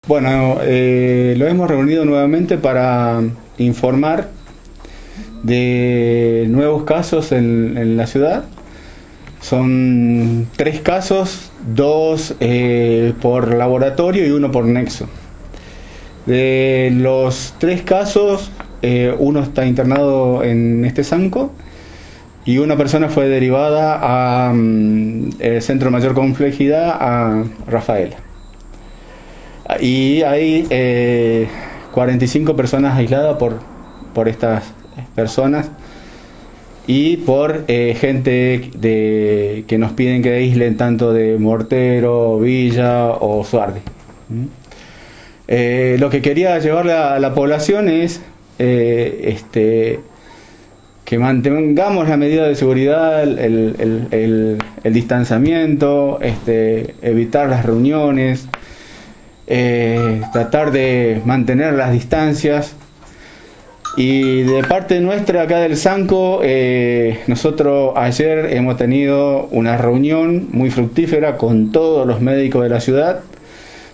Bueno, lo hemos reunido nuevamente para informar de nuevos casos en la ciudad. Son 3 casos, 2 por laboratorio y 1 por nexo. De los 3 casos, uno está internado en este Sanco y una persona fue derivada al Centro de Mayor Complejidad, a Rafaela. Y hay 45 personas aisladas por estas personas y por gente que nos piden que aíslen tanto de Mortero, Villa o Suardi. Lo que quería llevarle a la población es que mantengamos la medida de seguridad, el distanciamiento, evitar las reuniones, tratar de mantener las distancias. Y de parte nuestra acá del Sanco, nosotros ayer hemos tenido una reunión muy fructífera con todos los médicos de la ciudad,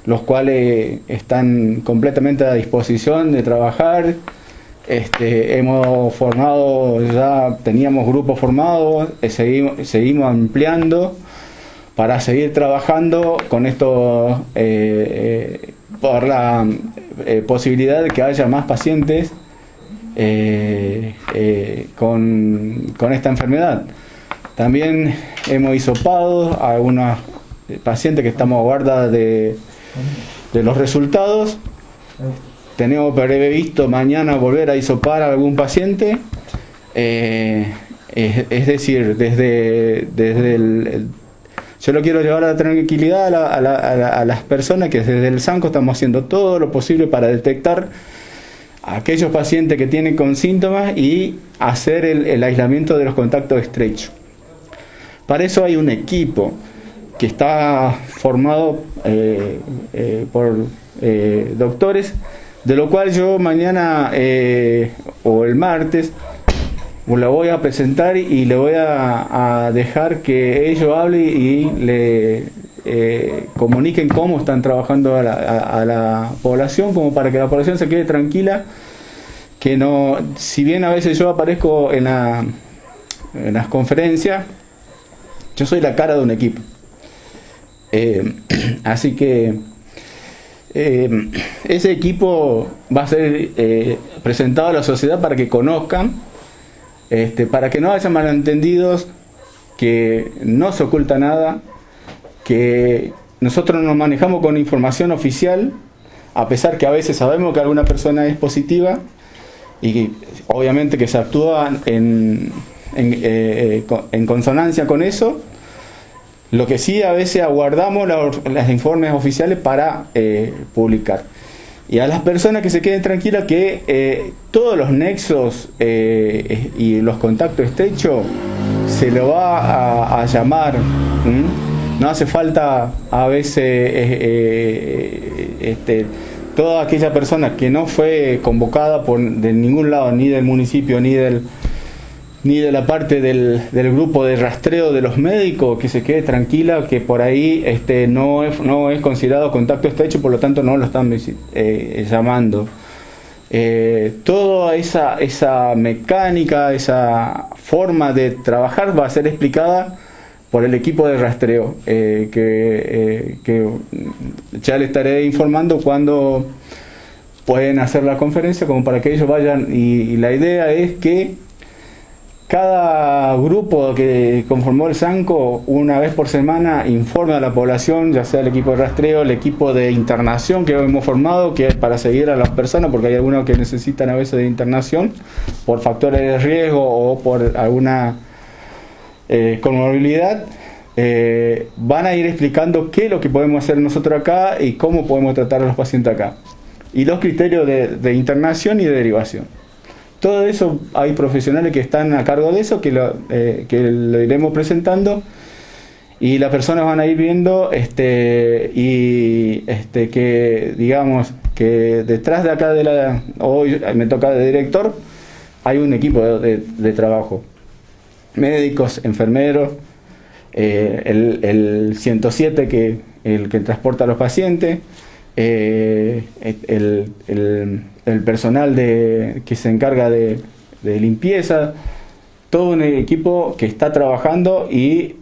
los cuales están completamente a disposición de trabajar. Hemos formado, ya teníamos grupos formados, seguimos ampliando para seguir trabajando con esto, por la posibilidad de que haya más pacientes con esta enfermedad. También hemos hisopado a algunos pacientes que estamos a guarda de los resultados. Tenemos previsto mañana volver a hisopar a algún paciente. Es decir, yo lo quiero llevar a la tranquilidad a las personas, que desde el Sanco estamos haciendo todo lo posible para detectar a aquellos pacientes que tienen con síntomas y hacer el aislamiento de los contactos estrechos. Para eso hay un equipo que está formado por doctores, de lo cual yo mañana o el martes lo voy a presentar y le voy a dejar que ellos hablen y le comuniquen cómo están trabajando a la población, como para que la población se quede tranquila, que no, si bien a veces yo aparezco en las conferencias, yo soy la cara de un equipo. Así que ese equipo va a ser presentado a la sociedad para que conozcan, para que no haya malentendidos, que no se oculta nada, que nosotros nos manejamos con información oficial, a pesar que a veces sabemos que alguna persona es positiva y obviamente que se actúa en consonancia con eso. Lo que sí, a veces aguardamos los informes oficiales para publicar. Y a las personas que se queden tranquilas que todos los nexos y los contactos estrechos se lo va a llamar. No hace falta a veces toda aquella persona que no fue convocada de ningún lado, ni del municipio, ni de la parte del grupo de rastreo de los médicos, que se quede tranquila, que por ahí no es considerado contacto estrecho, por lo tanto no lo están llamando. Toda esa mecánica, esa forma de trabajar va a ser explicada por el equipo de rastreo, que ya le estaré informando cuando pueden hacer la conferencia, como para que ellos vayan, y la idea es que cada grupo que conformó el Sanco, una vez por semana, informe a la población, ya sea el equipo de rastreo, el equipo de internación que hemos formado, que es para seguir a las personas, porque hay algunos que necesitan a veces de internación por factores de riesgo o por alguna comorbilidad. Van a ir explicando qué es lo que podemos hacer nosotros acá y cómo podemos tratar a los pacientes acá, y los criterios de internación y de derivación. Todo eso, hay profesionales que están a cargo de eso, que lo iremos presentando, y las personas van a ir viendo que, digamos, que detrás de acá hoy me toca de director, hay un equipo de trabajo, médicos, enfermeros, el 107 el que transporta a los pacientes, el personal que se encarga de limpieza, todo un equipo que está trabajando y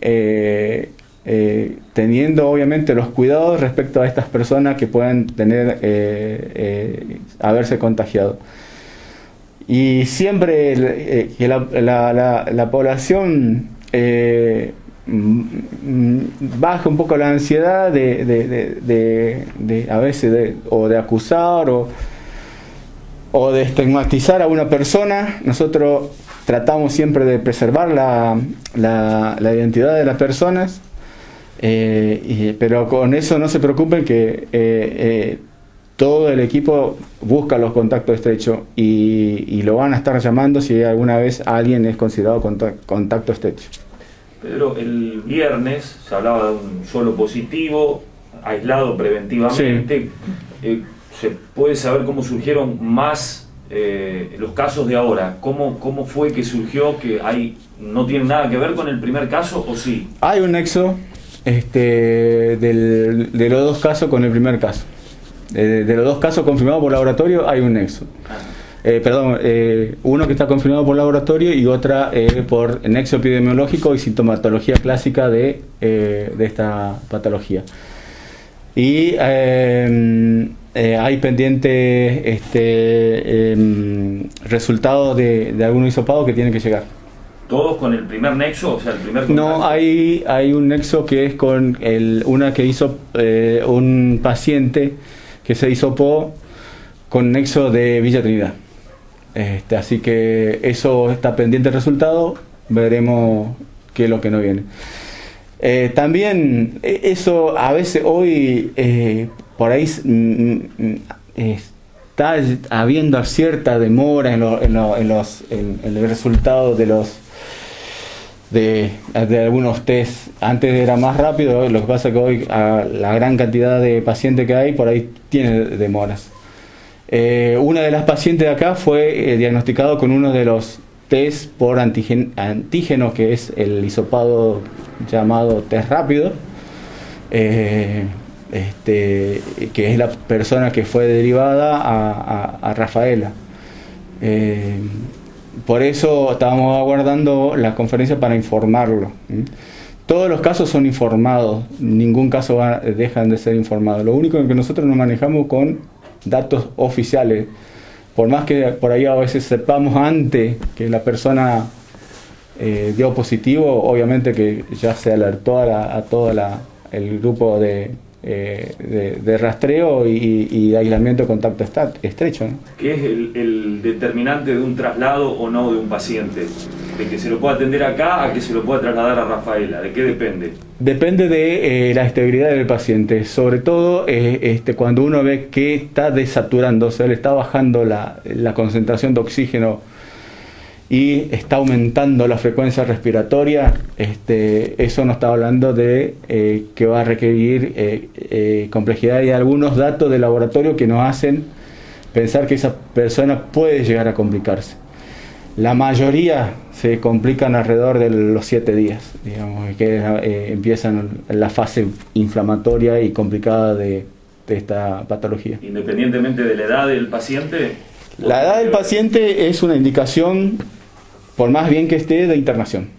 teniendo obviamente los cuidados respecto a estas personas que puedan tener haberse contagiado. Y siempre que la población baja un poco la ansiedad a veces o de acusar o de estigmatizar a una persona. Nosotros tratamos siempre de preservar la identidad de las personas, pero con eso no se preocupen que todo el equipo busca los contactos estrechos y lo van a estar llamando si alguna vez alguien es considerado contacto estrecho. Pedro, el viernes se hablaba de un solo positivo, aislado preventivamente. Sí. ¿Se puede saber cómo surgieron más los casos de ahora? ¿Cómo fue que surgió? ¿Que no tiene nada que ver con el primer caso o sí? Hay un nexo de los dos casos con el primer caso. De los dos casos confirmados por laboratorio hay un nexo. Uno que está confirmado por laboratorio y otra por nexo epidemiológico y sintomatología clásica de esta patología. Y hay pendiente resultados de algunos hisopados que tienen que llegar. ¿Todos con el primer nexo? O sea, el primer contacto. No, hay un nexo que es con una que hizo un paciente que se hisopó con nexo de Villa Trinidad. Así que eso está pendiente el resultado, veremos qué es lo que no viene. También eso a veces hoy por ahí está habiendo cierta demora en el resultado de algunos test. Antes era más rápido, lo que pasa es que hoy la gran cantidad de pacientes que hay por ahí tiene demoras. Una de las pacientes de acá fue diagnosticado con uno de los test por antígenos, que es el hisopado llamado test rápido, que es la persona que fue derivada a Rafaela. Por eso estábamos aguardando la conferencia para informarlo. Todos los casos son informados, ningún caso dejan de ser informado. Lo único que nosotros nos manejamos con datos oficiales, por más que por ahí a veces sepamos antes que la persona dio positivo, obviamente que ya se alertó a todo el grupo de rastreo y de aislamiento de contacto estrecho, ¿no? ¿Qué es el determinante de un traslado o no de un paciente? ¿De que se lo pueda atender acá a que se lo pueda trasladar a Rafaela? ¿De qué depende? Depende de la estabilidad del paciente, sobre todo cuando uno ve que está desaturando, o sea, le está bajando la concentración de oxígeno y está aumentando la frecuencia respiratoria. Eso nos está hablando de que va a requerir complejidad y algunos datos de laboratorio que nos hacen pensar que esa persona puede llegar a complicarse. La mayoría se complican alrededor de los 7 días, digamos, que empiezan la fase inflamatoria y complicada de esta patología. Independientemente de la edad del paciente. La edad del paciente es una indicación, por más bien que esté, de internación.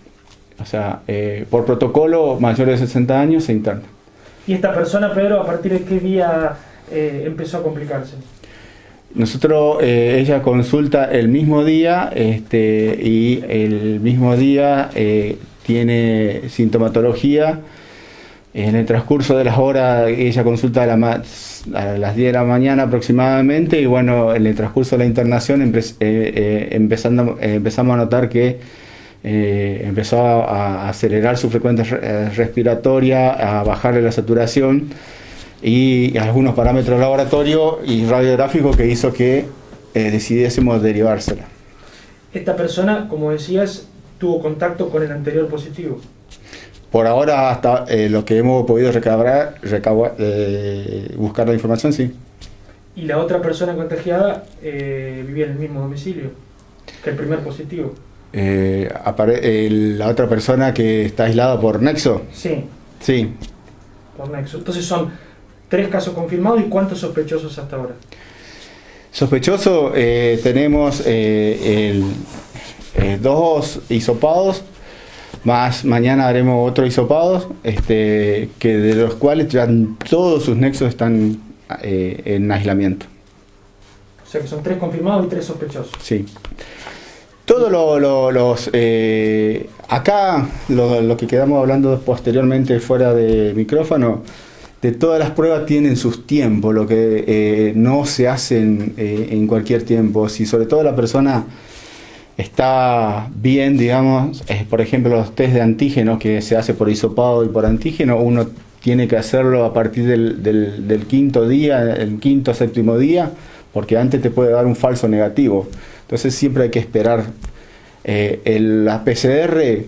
O sea, por protocolo, mayores de 60 años se interna. ¿Y esta persona, Pedro, a partir de qué día empezó a complicarse? Nosotros, ella consulta el mismo día y el mismo día tiene sintomatología. En el transcurso de las horas, ella consulta a las 10 de la mañana aproximadamente, y bueno, en el transcurso de la internación empezamos a notar que empezó a acelerar su frecuencia respiratoria, a bajarle la saturación y algunos parámetros de laboratorio y radiográficos que hizo que decidiésemos derivársela. Esta persona, como decías, tuvo contacto con el anterior positivo. Por ahora, hasta lo que hemos podido buscar la información, sí. ¿Y la otra persona contagiada vivía en el mismo domicilio que el primer positivo? La otra persona que está aislada por nexo. Sí. Sí. Por nexo. Entonces son 3 casos confirmados y cuántos sospechosos hasta ahora. Sospechoso, tenemos 2 hisopados, más mañana haremos otro hisopados, que de los cuales ya todos sus nexos están en aislamiento. O sea que son 3 confirmados y 3 sospechosos. Sí. Todos acá, lo que quedamos hablando posteriormente fuera de micrófono, de todas las pruebas tienen sus tiempos, lo que no se hacen en cualquier tiempo. Si sobre todo la persona está bien, digamos, por ejemplo los test de antígenos que se hace por hisopado y por antígeno, uno tiene que hacerlo a partir del quinto día, el quinto, séptimo día, porque antes te puede dar un falso negativo. Entonces siempre hay que esperar. La PCR,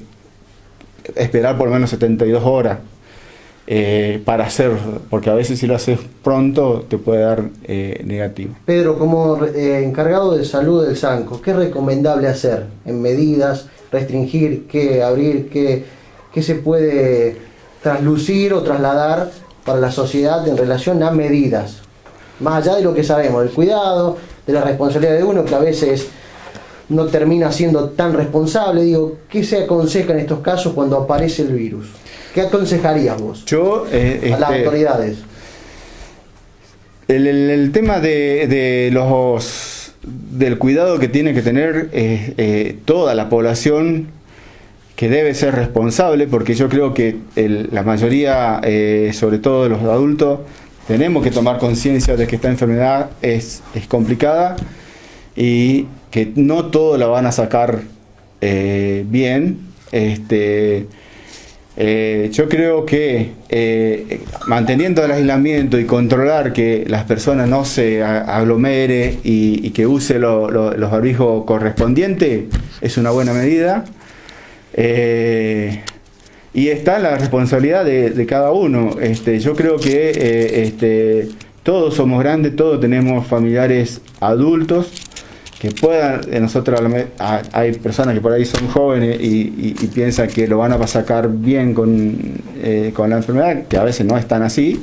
esperar por lo menos 72 horas para hacerlo, porque a veces si lo haces pronto te puede dar negativo. Pedro, como encargado de salud del Sanco, ¿qué es recomendable hacer en medidas, restringir, qué abrir, qué se puede traslucir o trasladar para la sociedad en relación a medidas? Más allá de lo que sabemos, del cuidado, de la responsabilidad de uno, que a veces no termina siendo tan responsable. Digo, ¿qué se aconseja en estos casos cuando aparece el virus? ¿Qué aconsejarías vos Yo, a las autoridades? El tema del cuidado que tiene que tener toda la población, que debe ser responsable, porque yo creo que la mayoría, sobre todo de los adultos, tenemos que tomar conciencia de que esta enfermedad es complicada y que no todo la van a sacar bien. Yo creo que manteniendo el aislamiento y controlar que las personas no se aglomere y que use los barbijos correspondientes es una buena medida. Y está la responsabilidad de cada uno. Yo creo que todos somos grandes, todos tenemos familiares adultos que puedan, nosotros hay personas que por ahí son jóvenes y piensan que lo van a sacar bien con la enfermedad, que a veces no es tan así.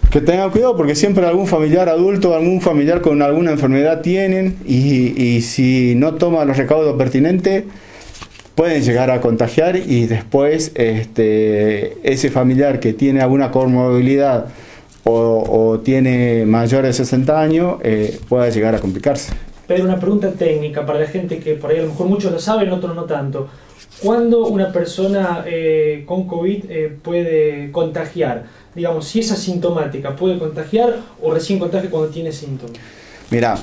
Que tengan cuidado porque siempre algún familiar adulto, algún familiar con alguna enfermedad tienen y si no toma los recaudos pertinentes pueden llegar a contagiar y después ese familiar que tiene alguna comorbilidad o tiene mayores de 60 años puede llegar a complicarse. Pero una pregunta técnica para la gente que por ahí a lo mejor muchos lo saben, otros no tanto. ¿Cuándo una persona con COVID puede contagiar? Digamos, si es asintomática, ¿puede contagiar o recién contagia cuando tiene síntomas? Mirá,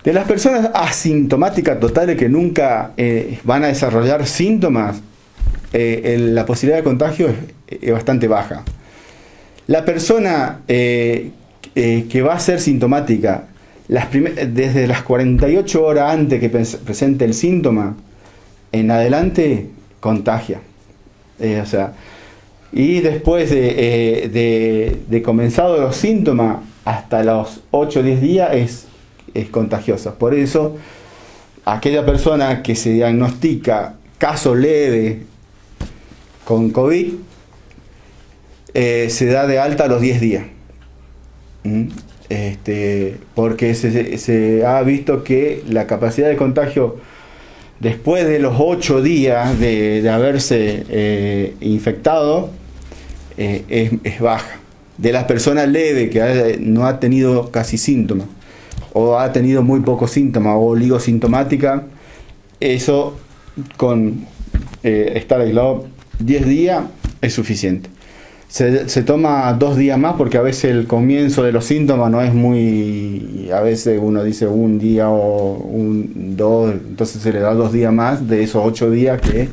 de las personas asintomáticas totales que nunca van a desarrollar síntomas, la posibilidad de contagio es bastante baja. La persona que va a ser sintomática desde las 48 horas antes que presente el síntoma en adelante contagia. Y después de comenzado los síntomas hasta los 8 o 10 días es contagiosa. Por eso aquella persona que se diagnostica caso leve con COVID se da de alta a los 10 días. Porque se ha visto que la capacidad de contagio después de los 8 días de haberse infectado es baja. De las personas leves que no ha tenido casi síntomas o ha tenido muy pocos síntomas o oligosintomática, eso con estar aislado 10 días es suficiente. Se toma 2 días más porque a veces el comienzo de los síntomas no es muy, a veces uno dice 1 día o 2, entonces se le da 2 días más de esos 8 días que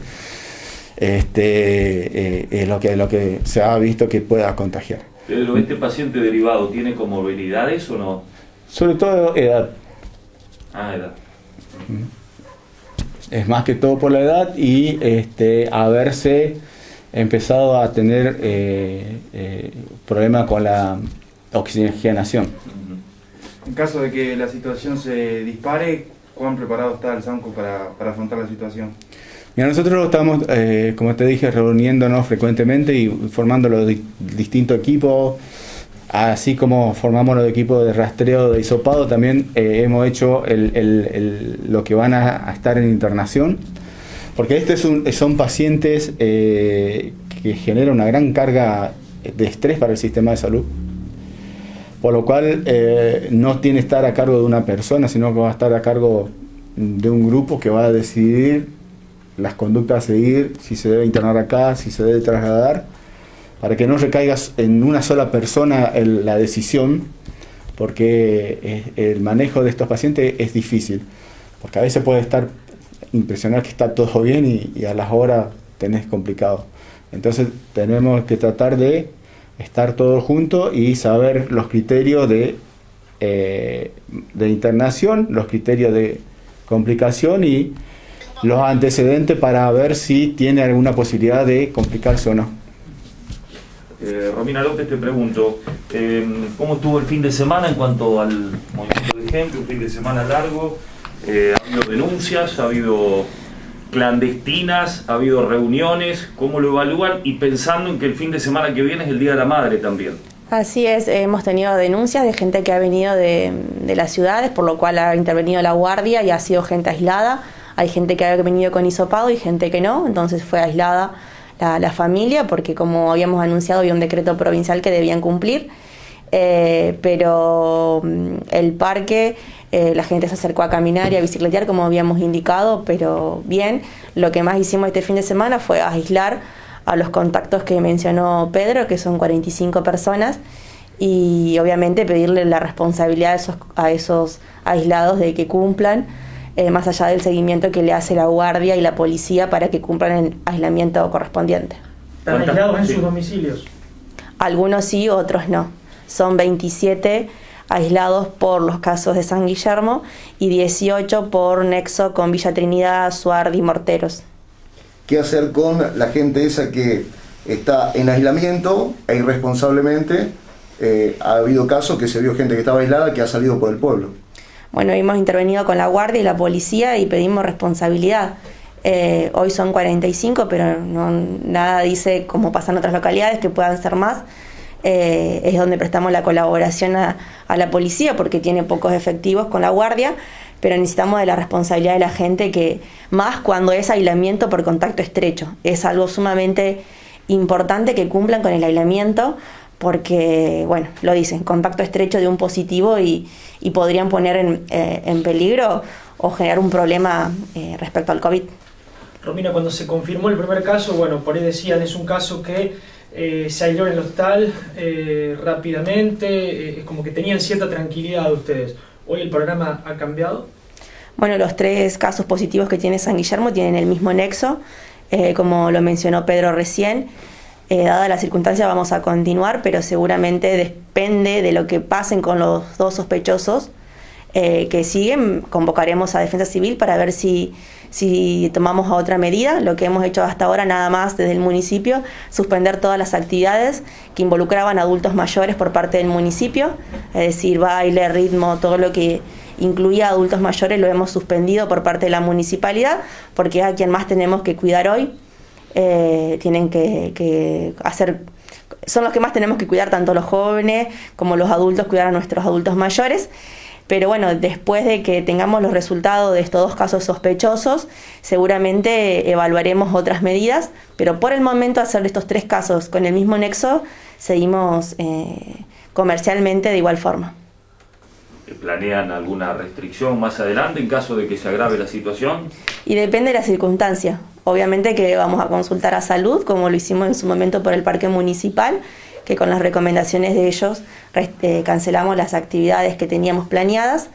es lo que se ha visto que pueda contagiar. Pedro, ¿este paciente derivado tiene comorbilidades o no? Sobre todo edad. Edad. Es más que todo por la edad y haberse empezado a tener problemas con la oxigenación. En caso de que la situación se dispare, ¿cuán preparado está el Sanco para afrontar la situación? Mira, nosotros estamos, como te dije, reuniéndonos frecuentemente y formando los distintos equipos así como formamos los equipos de rastreo de hisopado, también hemos hecho lo que van a estar en internación, porque son pacientes que generan una gran carga de estrés para el sistema de salud, por lo cual no tiene que estar a cargo de una persona, sino que va a estar a cargo de un grupo que va a decidir las conductas a seguir, si se debe internar acá, si se debe trasladar, para que no recaiga en una sola persona la decisión, porque el manejo de estos pacientes es difícil, porque a veces puede estar impresionante que está todo bien y a las horas tenés complicado. Entonces tenemos que tratar de estar todos juntos y saber los criterios de internación, los criterios de complicación y los antecedentes para ver si tiene alguna posibilidad de complicarse o no. Romina López, te pregunto, ¿cómo estuvo el fin de semana en cuanto al movimiento de gente? Un fin de semana largo, ha habido denuncias, ha habido clandestinas, ha habido reuniones, ¿cómo lo evalúan? Y pensando en que el fin de semana que viene es el Día de la Madre también. Así es, hemos tenido denuncias de gente que ha venido de las ciudades, por lo cual ha intervenido la guardia y ha sido gente aislada. Hay gente que ha venido con hisopado y gente que no, entonces fue aislada la familia porque, como habíamos anunciado, había un decreto provincial que debían cumplir. Pero el parque, la gente se acercó a caminar y a bicicletear como habíamos indicado, pero bien. Lo que más hicimos este fin de semana fue aislar a los contactos que mencionó Pedro, que son 45 personas, y obviamente pedirle la responsabilidad a esos aislados de que cumplan, más allá del seguimiento que le hace la guardia y la policía para que cumplan el aislamiento correspondiente. ¿Están aislados en sus domicilios? Algunos sí, otros no. Son 27 aislados por los casos de San Guillermo y 18 por nexo con Villa Trinidad, Suardi y Morteros. ¿Qué hacer con la gente esa que está en aislamiento e irresponsablemente ha habido casos que se vio gente que estaba aislada que ha salido por el pueblo? Bueno, hemos intervenido con la guardia y la policía y pedimos responsabilidad. Hoy son 45, pero nada dice, como pasa en otras localidades, que puedan ser más. Es donde prestamos la colaboración a la policía porque tiene pocos efectivos con la guardia, pero necesitamos de la responsabilidad de la gente, que más cuando es aislamiento por contacto estrecho. Es algo sumamente importante que cumplan con el aislamiento porque, bueno, lo dicen, contacto estrecho de un positivo y podrían poner en peligro o generar un problema respecto al COVID. Romina, cuando se confirmó el primer caso, bueno, por ahí decían, es un caso que se aisló en el hospital rápidamente, como que tenían cierta tranquilidad ustedes. ¿Hoy el panorama ha cambiado? Bueno, los 3 casos positivos que tiene San Guillermo tienen el mismo nexo, como lo mencionó Pedro recién. Dada la circunstancia vamos a continuar, pero seguramente depende de lo que pasen con los 2 sospechosos que siguen. Convocaremos a Defensa Civil para ver si tomamos otra medida. Lo que hemos hecho hasta ahora, nada más desde el municipio, suspender todas las actividades que involucraban adultos mayores por parte del municipio, es decir, baile, ritmo, todo lo que incluía adultos mayores lo hemos suspendido por parte de la municipalidad, porque es a quien más tenemos que cuidar hoy. Tienen que hacer, son los que más tenemos que cuidar, tanto los jóvenes como los adultos, cuidar a nuestros adultos mayores. Pero bueno, después de que tengamos los resultados de estos 2 casos sospechosos, seguramente evaluaremos otras medidas, pero por el momento, hacer estos 3 casos con el mismo nexo, seguimos comercialmente de igual forma. ¿Planean alguna restricción más adelante en caso de que se agrave la situación? Y depende de la circunstancia. Obviamente que vamos a consultar a salud, como lo hicimos en su momento por el parque municipal, que con las recomendaciones de ellos cancelamos las actividades que teníamos planeadas.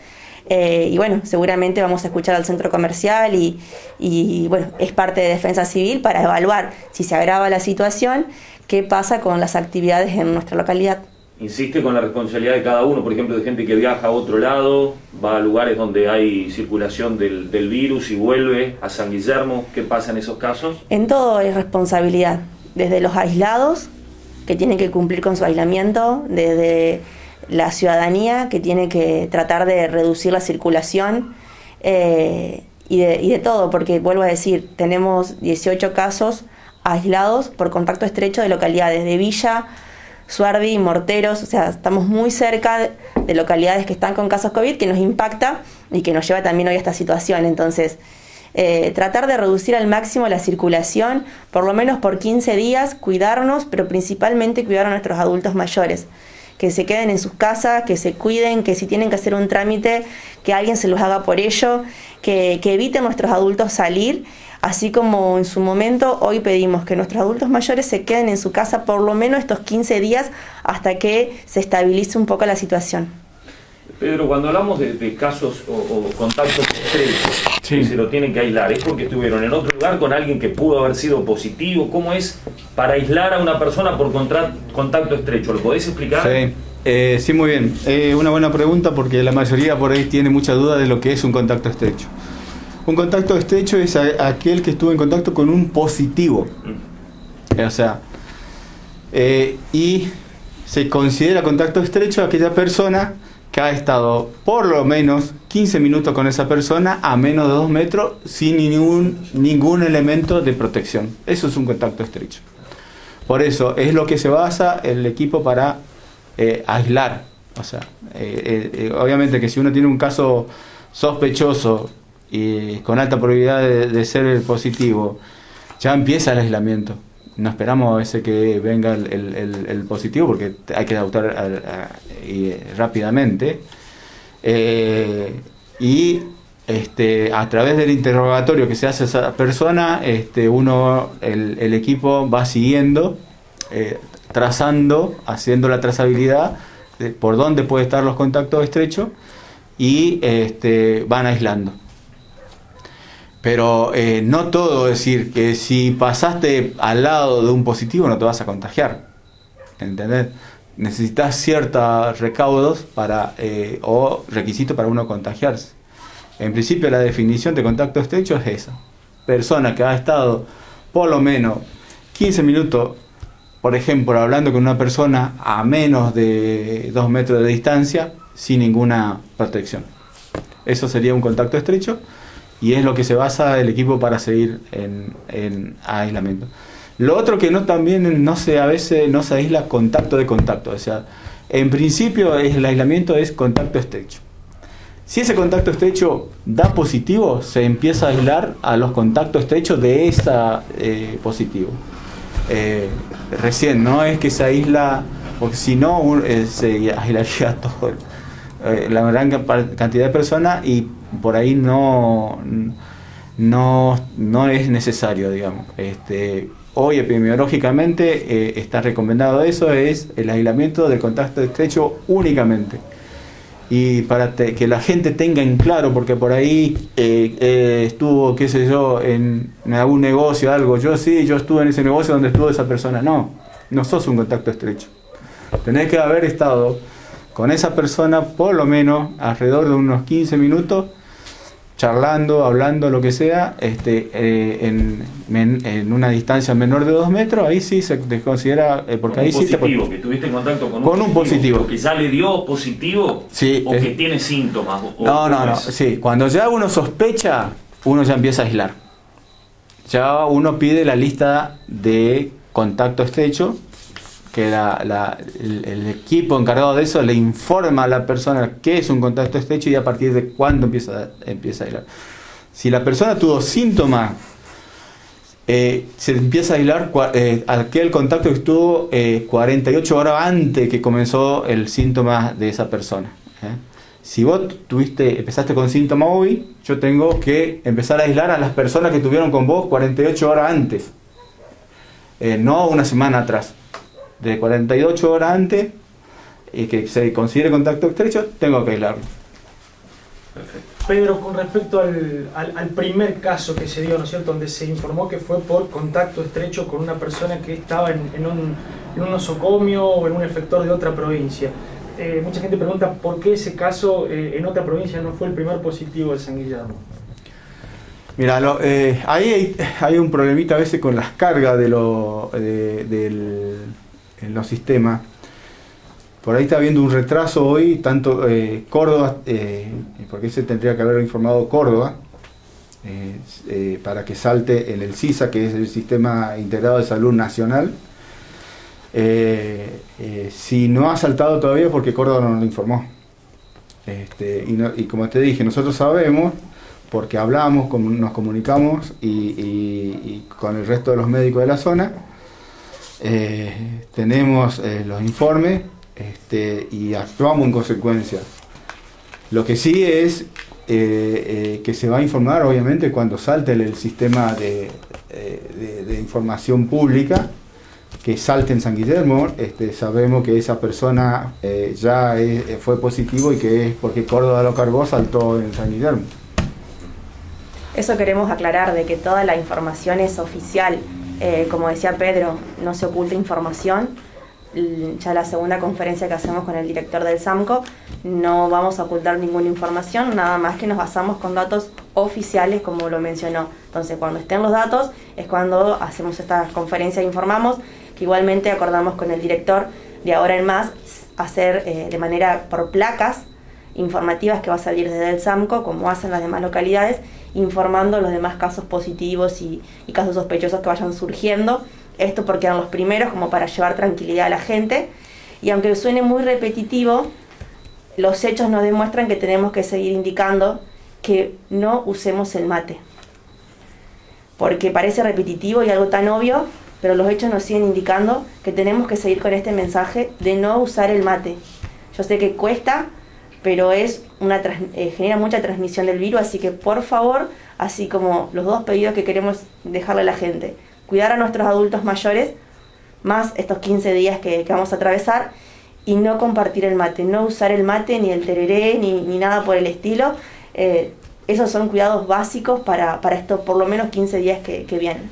Y bueno, seguramente vamos a escuchar al centro comercial y bueno, es parte de Defensa Civil para evaluar si se agrava la situación, qué pasa con las actividades en nuestra localidad. Insiste con la responsabilidad de cada uno, por ejemplo, de gente que viaja a otro lado, va a lugares donde hay circulación del virus y vuelve a San Guillermo. ¿Qué pasa en esos casos? En todo es responsabilidad, desde los aislados, que tienen que cumplir con su aislamiento, desde la ciudadanía, que tiene que tratar de reducir la circulación, y de todo, porque vuelvo a decir, tenemos 18 casos aislados por contacto estrecho de localidades de Villa, Suardi, Morteros, o sea, estamos muy cerca de localidades que están con casos COVID, que nos impacta y que nos lleva también hoy a esta situación. Entonces, tratar de reducir al máximo la circulación, por lo menos por 15 días, cuidarnos, pero principalmente cuidar a nuestros adultos mayores, que se queden en sus casas, que se cuiden, que si tienen que hacer un trámite, que alguien se los haga por ello, que eviten nuestros adultos salir, así como en su momento hoy pedimos que nuestros adultos mayores se queden en su casa por lo menos estos 15 días hasta que se estabilice un poco la situación. Pedro, cuando hablamos de casos o contactos estrechos, Sí. que se lo tienen que aislar, ¿es porque estuvieron en otro lugar con alguien que pudo haber sido positivo? ¿Cómo es para aislar a una persona por contacto estrecho? ¿Lo podés explicar? Sí, muy bien. Una buena pregunta porque la mayoría por ahí tiene mucha duda de lo que es un contacto estrecho. Un contacto estrecho es aquel que estuvo en contacto con un positivo. O sea, y se considera contacto estrecho aquella persona que ha estado por lo menos 15 minutos con esa persona a menos de 2 metros sin ningún elemento de protección. Eso es un contacto estrecho. Por eso es lo que se basa el equipo para aislar. O sea, obviamente que si uno tiene un caso sospechoso y con alta probabilidad de ser positivo, ya empieza el aislamiento. No esperamos a ese que venga el positivo porque hay que adoptar rápidamente. Y a través del interrogatorio que se hace a esa persona, el equipo va siguiendo, trazando, haciendo la trazabilidad de por dónde pueden estar los contactos estrechos y van aislando. Pero no todo, es decir, que si pasaste al lado de un positivo no te vas a contagiar, ¿entendés? Necesitas ciertos recaudos o requisitos para uno contagiarse. En principio la definición de contacto estrecho es esa: persona que ha estado por lo menos 15 minutos, por ejemplo, hablando con una persona a menos de 2 metros de distancia sin ninguna protección. Eso sería un contacto estrecho. Y es lo que se basa el equipo para seguir en aislamiento. Lo otro que a veces no se aísla contacto de contacto. O sea, en principio el aislamiento es contacto estrecho. Si ese contacto estrecho da positivo, se empieza a aislar a los contactos estrechos de ese positivo. Recién, no es que se aísla, porque si no se aislaría todo la gran cantidad de personas y por ahí no es necesario, digamos. Hoy epidemiológicamente está recomendado eso, es el aislamiento del contacto estrecho únicamente. Y para que la gente tenga en claro, porque por ahí estuvo, qué sé yo, en algún negocio, algo, yo estuve en ese negocio donde estuvo esa persona. No sos un contacto estrecho. Tenés que haber estado con esa persona por lo menos alrededor de unos 15 minutos, charlando, hablando, lo que sea, en una distancia menor de 2 metros, ahí sí se considera, porque ahí sí positivo, que tuviste en contacto con un positivo, que ya le dio positivo, sí, o que tiene síntomas. No, sí, cuando ya uno sospecha, uno ya empieza a aislar. Ya uno pide la lista de contacto estrecho, que el equipo encargado de eso le informa a la persona qué es un contacto estrecho y a partir de cuándo empieza a aislar. Si la persona tuvo síntomas, se empieza a aislar aquel contacto que estuvo 48 horas antes que comenzó el síntoma de esa persona. Si vos empezaste con síntomas hoy, yo tengo que empezar a aislar a las personas que estuvieron con vos 48 horas antes, no una semana atrás. De 48 horas antes y que se considere contacto estrecho, tengo que aislarlo. Perfecto. Pedro, con respecto al primer caso que se dio, ¿no es cierto?, donde se informó que fue por contacto estrecho con una persona que estaba en un nosocomio o en un efector de otra provincia. Mucha gente pregunta por qué ese caso en otra provincia no fue el primer positivo de San Guillermo. Mira, ahí hay un problemita a veces con las cargas en los sistemas. Por ahí está habiendo un retraso hoy, tanto Córdoba, porque se tendría que haber informado Córdoba, para que salte en el SISA, que es el Sistema Integrado de Salud Nacional. Si no ha saltado todavía porque Córdoba no lo informó. Y como te dije, nosotros sabemos, porque hablamos, nos comunicamos y con el resto de los médicos de la zona, tenemos los informes y actuamos en consecuencia. Lo que sí es que se va a informar, obviamente, cuando salte el sistema de información pública, que salte en San Guillermo. Sabemos que esa persona ya fue positivo y que es porque Córdoba lo cargó, saltó en San Guillermo. Eso queremos aclarar, de que toda la información es oficial. Como decía Pedro, no se oculta información. Ya la segunda conferencia que hacemos con el director del SAMCO, no vamos a ocultar ninguna información, nada más que nos basamos con datos oficiales, como lo mencionó. Entonces, cuando estén los datos, es cuando hacemos esta conferencia e informamos, que igualmente acordamos con el director de ahora en más hacer de manera por placas informativas que va a salir desde el SAMCO, como hacen las demás localidades, informando los demás casos positivos y casos sospechosos que vayan surgiendo. Esto porque eran los primeros, como para llevar tranquilidad a la gente. Y aunque suene muy repetitivo, los hechos nos demuestran que tenemos que seguir indicando que no usemos el mate. Porque parece repetitivo y algo tan obvio, pero los hechos nos siguen indicando que tenemos que seguir con este mensaje de no usar el mate. Yo sé que cuesta, pero genera mucha transmisión del virus, así que por favor, así como los dos pedidos que queremos dejarle a la gente: cuidar a nuestros adultos mayores, más estos 15 días que vamos a atravesar, y no compartir el mate, no usar el mate, ni el tereré, ni nada por el estilo. Esos son cuidados básicos para estos por lo menos 15 días que vienen.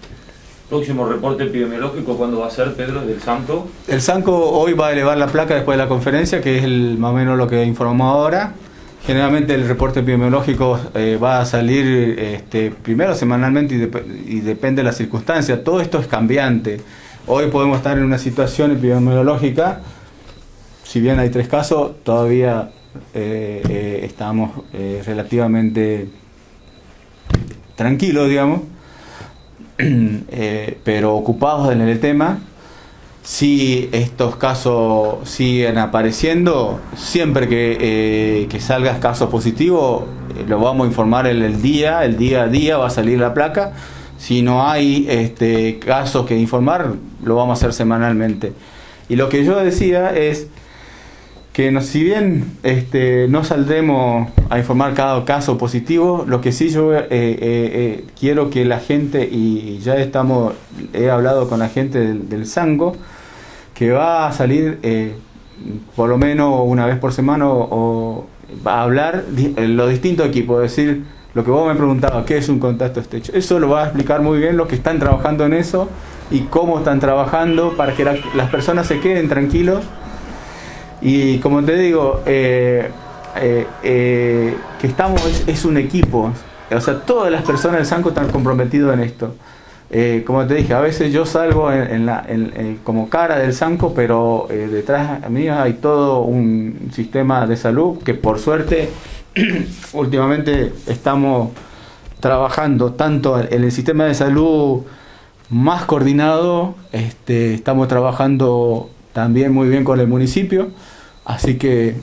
Próximo reporte epidemiológico, ¿cuándo va a ser, Pedro, del SAMCO? El SAMCO hoy va a elevar la placa después de la conferencia, que es más o menos lo que informamos ahora. Generalmente el reporte epidemiológico va a salir primero semanalmente y depende de las circunstancias. Todo esto es cambiante. Hoy podemos estar en una situación epidemiológica, si bien hay 3 casos, todavía estamos relativamente tranquilos, digamos, pero ocupados en el tema. Si estos casos siguen apareciendo, siempre que salga casos positivos, lo vamos a informar el día a día va a salir la placa. Si no hay casos que informar, lo vamos a hacer semanalmente. Y lo que yo decía es que si bien no saldremos a informar cada caso positivo, lo que sí yo quiero que la gente, y ya he hablado con la gente del SAMCO, que va a salir por lo menos una vez por semana o va a hablar los distintos equipos, es decir, lo que vos me preguntabas, ¿qué es un contacto estrecho? Eso lo va a explicar muy bien los que están trabajando en eso y cómo están trabajando para que las personas se queden tranquilos. Y como te digo, que es un equipo, o sea, todas las personas del SAMCO están comprometidas en esto. Como te dije, a veces yo salgo como cara del SAMCO, pero detrás mío hay todo un sistema de salud que por suerte últimamente estamos trabajando tanto en el sistema de salud más coordinado, estamos trabajando también muy bien con el municipio, así que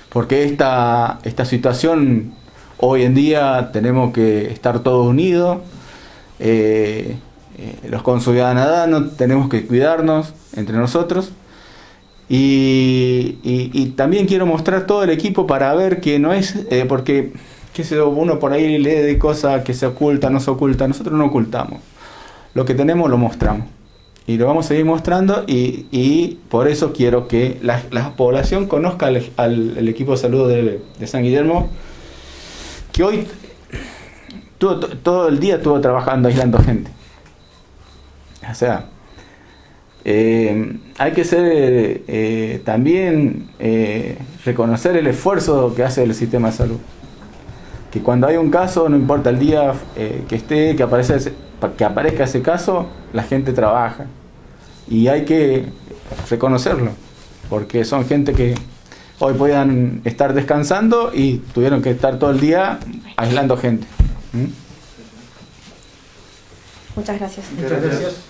porque esta situación hoy en día tenemos que estar todos unidos. Los conciudadanos tenemos que cuidarnos entre nosotros y también quiero mostrar todo el equipo para ver que no es porque uno por ahí lee de cosas que se ocultan, no se ocultan. Nosotros no ocultamos, lo que tenemos lo mostramos y lo vamos a seguir mostrando y por eso quiero que la población conozca al equipo de salud de San Guillermo, que hoy todo el día estuvo trabajando aislando gente. O sea, hay que ser también reconocer el esfuerzo que hace el sistema de salud. Que cuando hay un caso, no importa el día que aparezca ese caso, la gente trabaja. Y hay que reconocerlo, porque son gente que hoy podían estar descansando y tuvieron que estar todo el día aislando gente. Muchas gracias. Muchas gracias.